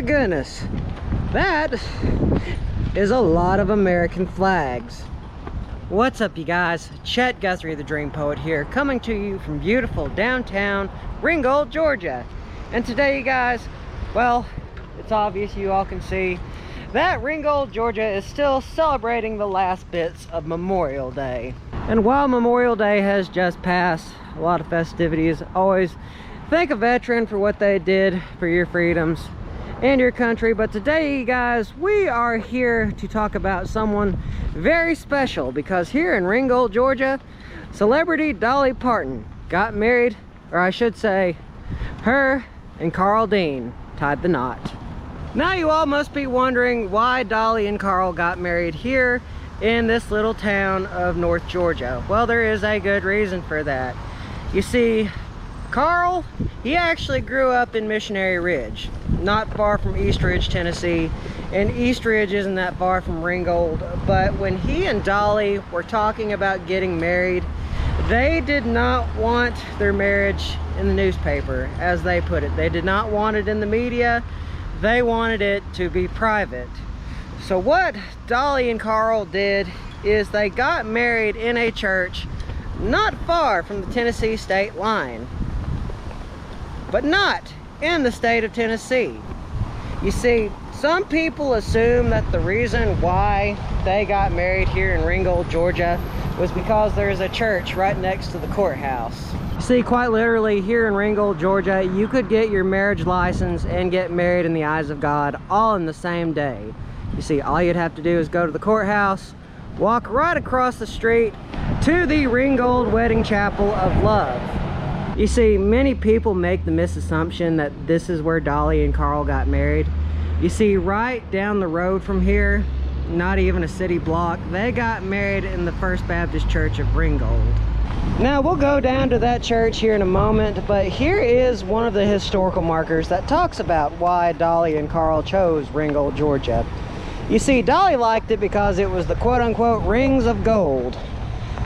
goodness, that is a lot of American flags. What's up, you guys? Chet-Guthrie, the Dream Poet here, coming to you from beautiful downtown Ringold, Georgia. And today, you guys, well, it's obvious, you all can see that Ringold, Georgia is still celebrating the last bits of Memorial Day. And while Memorial Day has just passed, a lot of festivities, always thank a veteran for what they did for your freedoms and your country. But today, you guys, we are here to talk about someone very special, because here in Ringold, Georgia, celebrity Dolly Parton got married, or I should say, her and Carl Dean tied the knot. Now you all must be wondering why Dolly and Carl got married here in this little town of North Georgia. Well, there is a good reason for that. You see, Carl, he actually grew up in Missionary Ridge, not far from East Ridge, Tennessee. And East Ridge isn't that far from Ringold. But when he and Dolly were talking about getting married, they did not want their marriage in the newspaper, as they put it. They did not want it in the media. They wanted it to be private. So what Dolly and Carl did is they got married in a church not far from the Tennessee state line, but not in the state of Tennessee. You see, some people assume that the reason why they got married here in Ringold, Georgia was because there's a church right next to the courthouse. You see, quite literally, here in Ringold, Georgia, you could get your marriage license and get married in the eyes of God all in the same day. You see, all you'd have to do is go to the courthouse, walk right across the street to the Ringold Wedding Chapel of Love. You see, many people make the misassumption that this is where Dolly and Carl got married. You see, right down the road from here, not even a city block, they got married in the First Baptist Church of Ringold. Now, we'll go down to that church here in a moment, but here is one of the historical markers that talks about why Dolly and Carl chose Ringold, Georgia. You see, Dolly liked it because it was the quote-unquote rings of gold.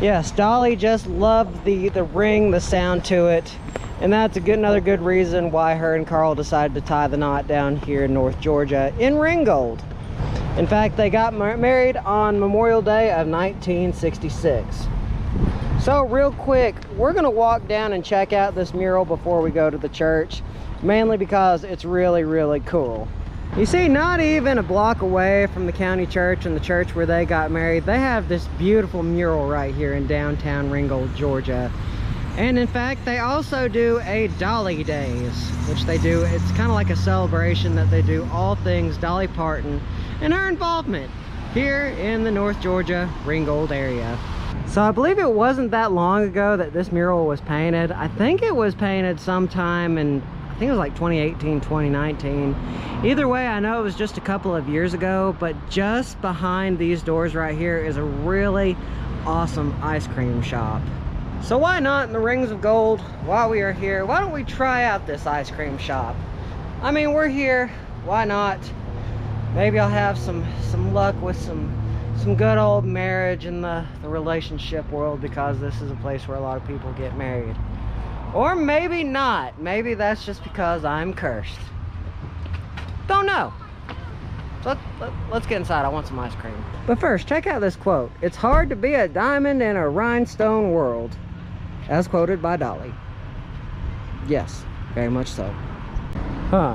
Yes, Dolly just loved the ring, the sound to it. And that's another good reason why her and Carl decided to tie the knot down here in North Georgia in Ringold. In fact, they got married on Memorial Day of 1966. So real quick, we're gonna walk down and check out this mural before we go to the church, mainly because it's really, really cool. You see, not even a block away from the county church and the church where they got married, they have this beautiful mural right here in downtown Ringold, Georgia. And in fact, they also do a Dolly Days, which they do. It's kind of like a celebration that they do all things Dolly Parton and her involvement here in the North Georgia Ringold area. So I believe it wasn't that long ago that this mural was painted. I think it was painted sometime in, I think it was like 2018, 2019. Either way, I know it was just a couple of years ago, but just behind these doors right here is a really awesome ice cream shop. So why not, in the rings of gold, while we are here, why don't we try out this ice cream shop? I mean, we're here, why not? Maybe I'll have some luck with some good old marriage in the relationship world, because this is a place where a lot of people get married. Or maybe not. Maybe that's just because I'm cursed. Don't know. Let's get inside. I want some ice cream. But first, check out this quote. "It's hard to be a diamond in a rhinestone world." As quoted by Dolly. Yes, very much so. Huh.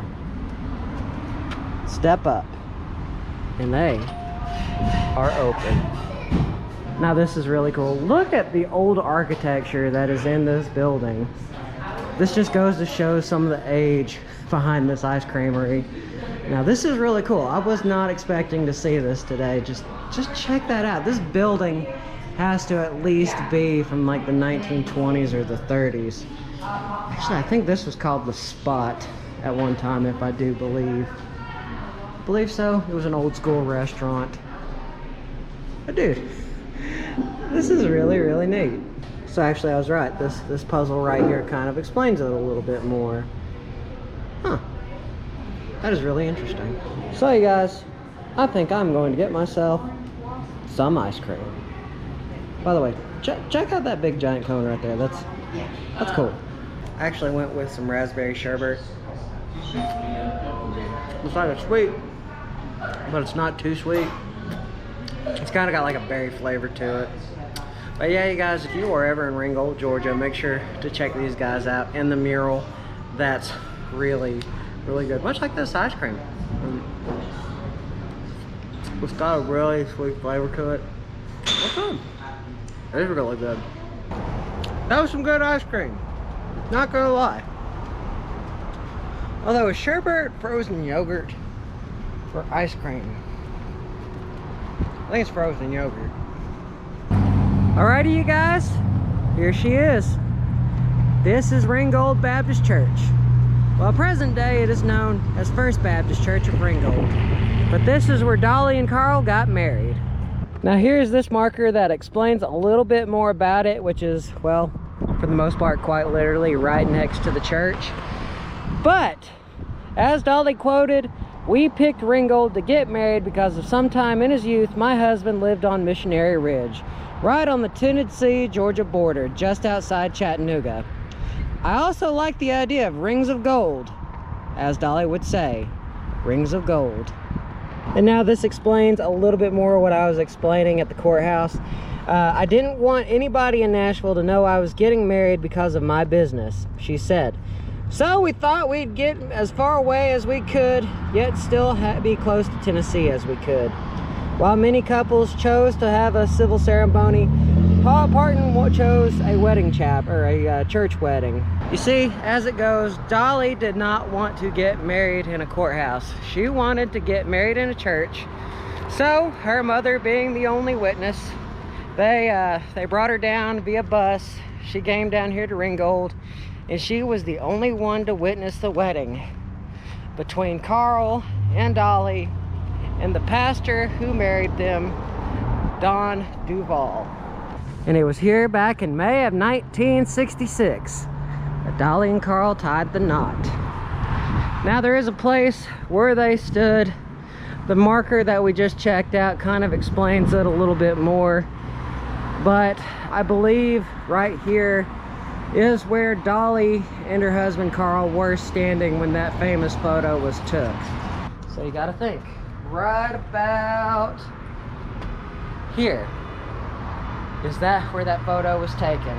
Step up. And they are open. Now this is really cool. Look at the old architecture that is in this building. This just goes to show some of the age behind this ice creamery. Now this is really cool. I was not expecting to see this today. Just check that out. This building has to at least be from like the 1920s or the 30s. Actually, I think this was called The Spot at one time, if I do believe. I believe so. It was an old school restaurant. But dude, this is really, really neat. So actually I was right. This puzzle right here kind of explains it a little bit more. Huh. That is really interesting. So you guys, I think I'm going to get myself some ice cream. By the way, check out that big giant cone right there. That's cool. I actually went with some raspberry sherbet. It's like a sweet, but it's not too sweet. It's kind of got like a berry flavor to it. But yeah, you guys, if you are ever in Ringold, Georgia, make sure to check these guys out in the Mural. That's really, really good. Much like this ice cream. It's got a really sweet flavor to it. What's good? It is really good. That was some good ice cream. Not gonna lie. Although a sherbet frozen yogurt for ice cream. I think it's frozen yogurt. Alrighty, you guys, here she is. This is Ringold Baptist Church. Well, present day it is known as First Baptist Church of Ringold. But this is where Dolly and Carl got married. Now here's this marker that explains a little bit more about it, which is, well, for the most part, quite literally right next to the church. But, as Dolly quoted, we picked Ringold to get married because of sometime in his youth, my husband lived on Missionary Ridge, right on the Tennessee, Georgia border, just outside Chattanooga. I also like the idea of rings of gold, as Dolly would say, rings of gold. And now this explains a little bit more what I was explaining at the courthouse. I didn't want anybody in Nashville to know I was getting married because of my business, she said. So we thought we'd get as far away as we could, yet still be close to Tennessee as we could. While many couples chose to have a civil ceremony, Paul Parton chose a wedding or a church wedding. You see, as it goes, Dolly did not want to get married in a courthouse. She wanted to get married in a church. So her mother being the only witness, they brought her down via bus. She came down here to Ringold, and she was the only one to witness the wedding between Carl and Dolly and the pastor who married them, Don Duval. And it was here back in May of 1966 that Dolly and Carl tied the knot. Now there is a place where they stood. The marker that we just checked out kind of explains it a little bit more. But I believe right here is where Dolly and her husband Carl were standing when that famous photo was took. So you gotta think, right about here is that where that photo was taken.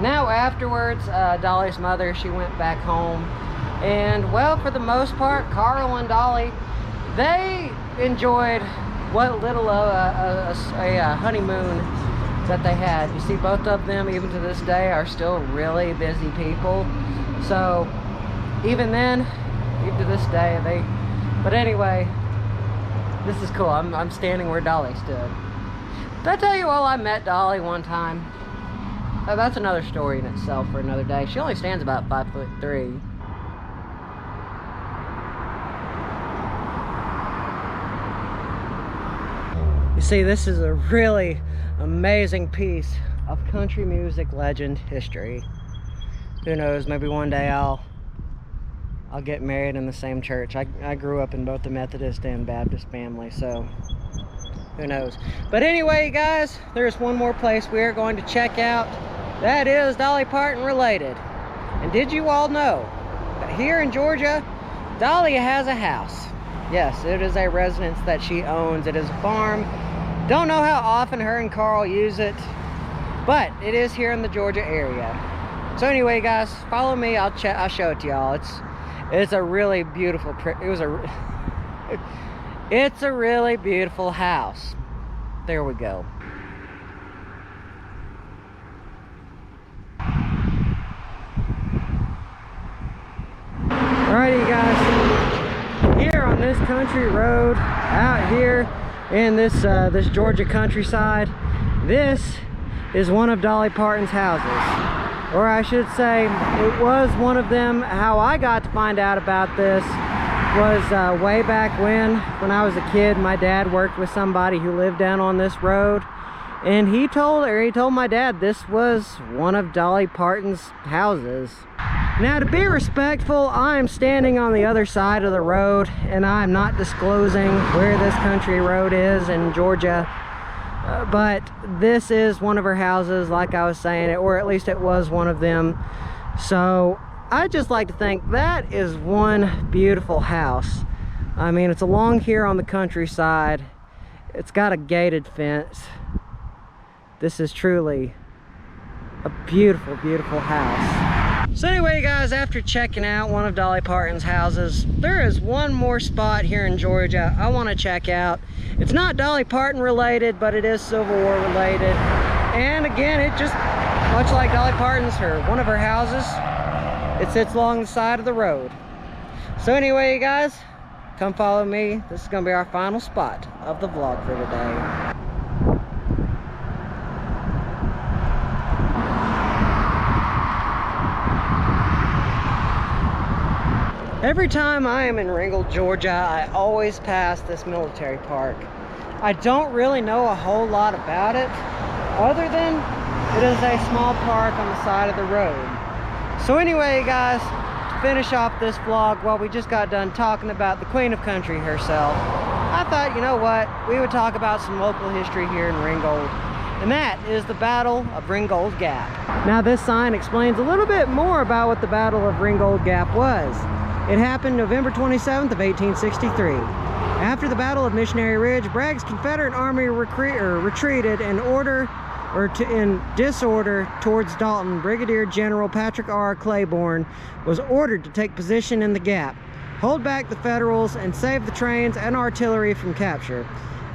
Now afterwards, Dolly's mother, she went back home, and well, for the most part, Carl and Dolly, they enjoyed what little of a honeymoon that they had. You see, both of them, even to this day, are still really busy people. So even then, even to this day, but anyway, this is cool. I'm standing where Dolly stood. Did I tell you all I met Dolly one time? Oh, that's another story in itself for another day. She only stands about 5'3". You see, this is a really amazing piece of country music legend history. Who knows, maybe one day I'll get married in the same church. I grew up in both the Methodist and Baptist family, so who knows. But anyway, guys, there's one more place we are going to check out that is Dolly Parton related. And did you all know that here in Georgia, Dolly has a house? Yes, it is a residence that she owns. It is a farm. Don't know how often her and Carl use it, but it is here in the Georgia area. So anyway, guys, follow me. I'll show it to y'all. It's a really beautiful. It's a really beautiful house. There we go. Alrighty, guys. Here on this country road, out here in this Georgia countryside, this is one of Dolly Parton's houses, or I should say, it was one of them. How I got to find out about this was way back when I was a kid. My dad worked with somebody who lived down on this road, and he told my dad this was one of Dolly Parton's houses. Now, to be respectful, I'm standing on the other side of the road, and I'm not disclosing where this country road is in Georgia, but this is one of her houses, like I was saying, or at least it was one of them. So I just like to think that is one beautiful house. I mean, it's along here on the countryside. It's got a gated fence. This is truly a beautiful, beautiful house. So anyway, guys, after checking out one of Dolly Parton's houses, there is one more spot here in Georgia I want to check out. It's not Dolly Parton related, but it is Civil War related. And again, it just, much like Dolly Parton's, one of her houses, it sits along the side of the road. So anyway, you guys, come follow me. This is going to be our final spot of the vlog for today. Every time I am in Ringold, Georgia, I always pass this military park. I don't really know a whole lot about it, other than it is a small park on the side of the road. So anyway, guys, to finish off this vlog, well, we just got done talking about the Queen of Country herself. I thought, you know what, we would talk about some local history here in Ringold, and that is the Battle of Ringold Gap. Now, this sign explains a little bit more about what the Battle of Ringold Gap was. It happened November 27th of 1863. After the Battle of Missionary Ridge, Bragg's Confederate army retreated in disorder towards Dalton. Brigadier General Patrick R. Claiborne was ordered to take position in the gap, hold back the Federals, and save the trains and artillery from capture.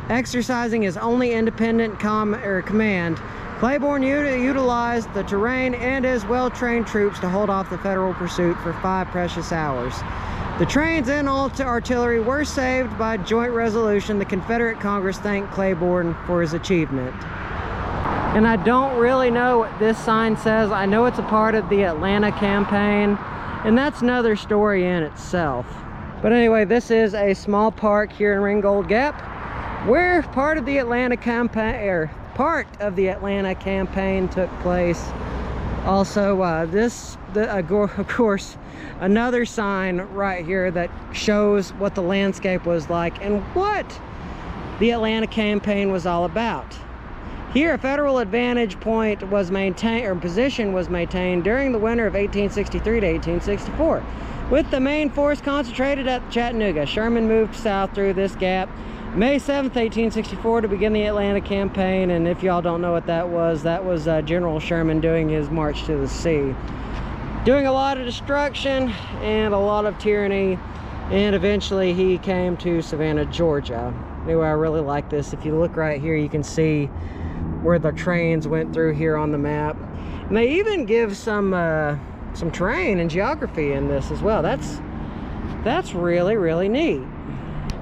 Exercising his only independent command, Claiborne utilized the terrain and his well-trained troops to hold off the Federal pursuit for 5 precious hours. The trains and all artillery were saved by joint resolution. The Confederate Congress thanked Claiborne for his achievement. And I don't really know what this sign says. I know it's a part of the Atlanta campaign, and that's another story in itself. But anyway, this is a small park here in Ringold Gap, where part of the Atlanta campaign took place. Also, of course, another sign right here that shows what the landscape was like and what the Atlanta campaign was all about. Here, a Federal advantage point was maintained, or position was maintained during the winter of 1863 to 1864, with the main force concentrated at Chattanooga. Sherman moved south through this gap May 7th, 1864 to begin the Atlanta campaign, and if y'all don't know what that was General Sherman doing his march to the sea. Doing a lot of destruction and a lot of tyranny, and eventually he came to Savannah, Georgia. Anyway, I really like this. If you look right here, you can see where the trains went through here on the map. And they even give some terrain and geography in this as well. That's really, really neat.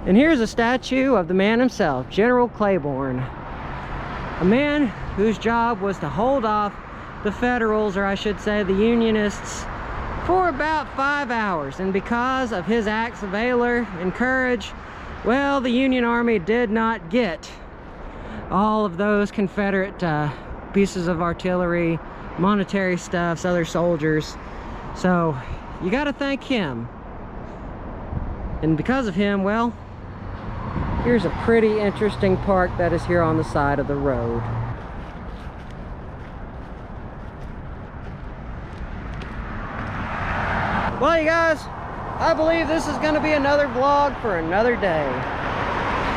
And here's a statue of the man himself, General Claiborne, a man whose job was to hold off the Federals, or I should say the Unionists, for about 5 hours. And because of his acts of valor and courage, well, the Union Army did not get all of those Confederate pieces of artillery, monetary stuffs, other soldiers. So you got to thank him. And because of him, well, here's a pretty interesting park that is here on the side of the road. Well, you guys, I believe this is going to be another vlog for another day.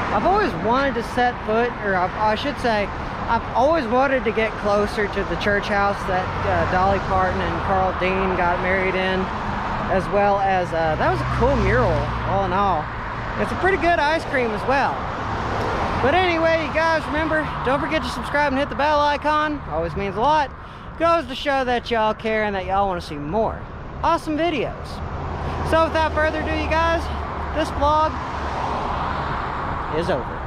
I've always wanted to set foot, or I should say, I've always wanted to get closer to the church house that Dolly Parton and Carl Dean got married in, as well as, that was a cool mural, all in all. It's a pretty good ice cream as well. But anyway, you guys, remember, don't forget to subscribe and hit the bell icon. Always means a lot. Goes to show that y'all care and that y'all want to see more awesome videos. So without further ado, you guys, this vlog is over.